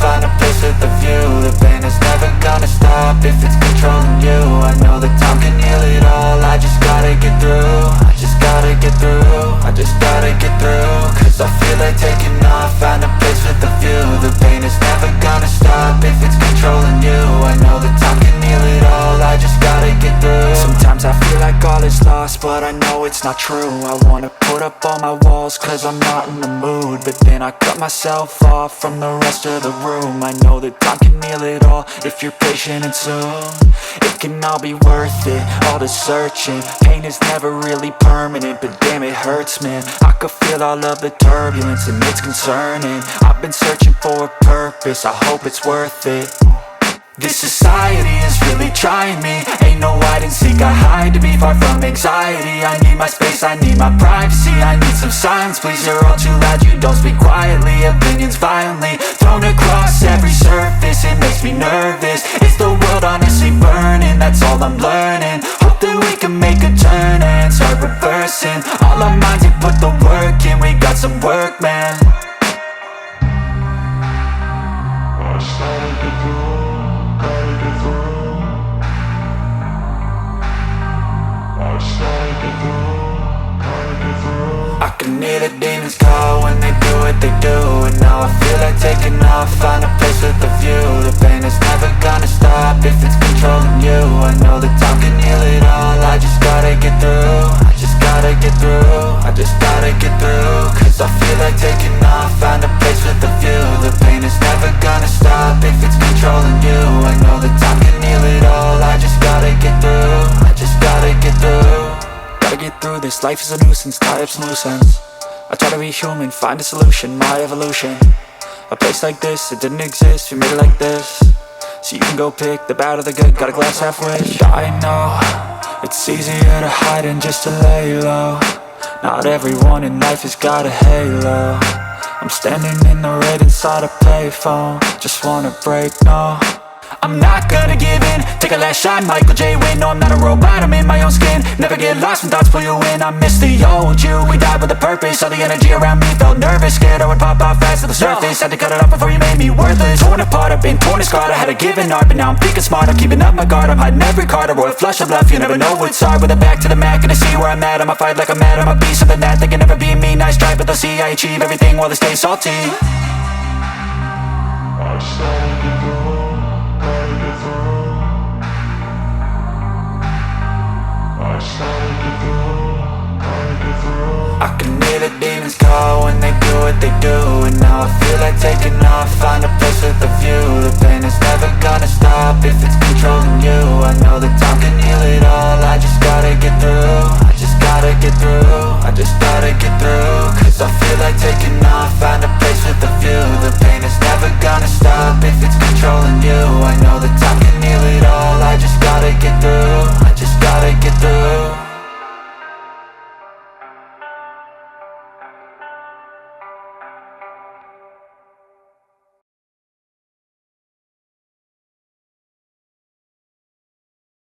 find a place with a view. The pain is never gonna stop if it's controlling you. I know that time can heal it all, I just gotta get through. I just gotta get through, I just gotta get through. Cause I feel like taking off, find a place with a view. The pain is never gonna stop if it's controlling you. I know that time can heal it all, I just gotta get through. Sometimes I feel like all is lost, but I know it's not true. I wanna put up all my walls cause I'm not in the mood, but then I cut myself off from the rest of the room. I know that time can heal it all if you're patient and soon. It can all be worth it, all the searching. Pain is never really permanent, but damn it hurts, man. I could feel all of the turbulence and it's concerning. I've been searching for a purpose, I hope it's worth it. This society is really trying me. Ain't no hide and seek, I hide to be far from anxiety. I need my space, I need my privacy, I need some silence, please. You're all too loud, you don't speak quietly. Opinions violently thrown across every surface, it makes me nervous. Is the world honestly burning? That's all I'm learning. Hope that we can make a turn and start reversing all our minds and put the work in. We got some work, man. I just gotta get through. I can hear the demons call when they do what they do. And now I feel like taking off, find a place with a view. The pain is never gonna stop if it's controlling you. I know that time can heal it all, I just gotta get through. I just gotta get through, I just gotta get through. Cause I feel like taking off, find a place with a view. The pain is never gonna stop if it's controlling you. I know that time can heal it all, I just gotta get through. I just gotta get through. Gotta get through this, life is a nuisance, tie up some loose ends. I try to be human, find a solution, my evolution. A place like this, it didn't exist, we made it like this. So you can go pick the bad or the good, got a glass halfway. I know, it's easier to hide than just to lay low. Not everyone in life has got a halo. I'm standing in the red inside a payphone. Just wanna break, no, I'm not gonna give in. Take a last shot, Michael J. Win. No, I'm not a robot, I'm in my own skin. Never get lost when thoughts pull you in. I miss the old you, we died with a purpose. All the energy around me felt nervous, scared I would pop off fast to the surface. Had to cut it off before you made me worthless. Torn apart, I've been torn and scarred. I had a given art, but now I'm thinking smart. I'm keeping up my guard, I'm hiding every card. A royal flush of love, you never know what's hard. With a back to the mat, gonna see where I'm at. I'ma fight like I'm mad, I'ma be something that they can never be me. Nice try, but they'll see I achieve everything while they stay salty. I just gotta get through. I can hear the demons call when they do what they do. And now I feel like taking off, find a place with a view. The pain is never gonna stop if it's controlling you. I know that time can heal it all, I just gotta get through. I just gotta get through, I just gotta get through. Cause I feel like taking off, find a place with a view. The pain is never gonna stop if it's controlling you. I know that time can heal it all, I just gotta get through.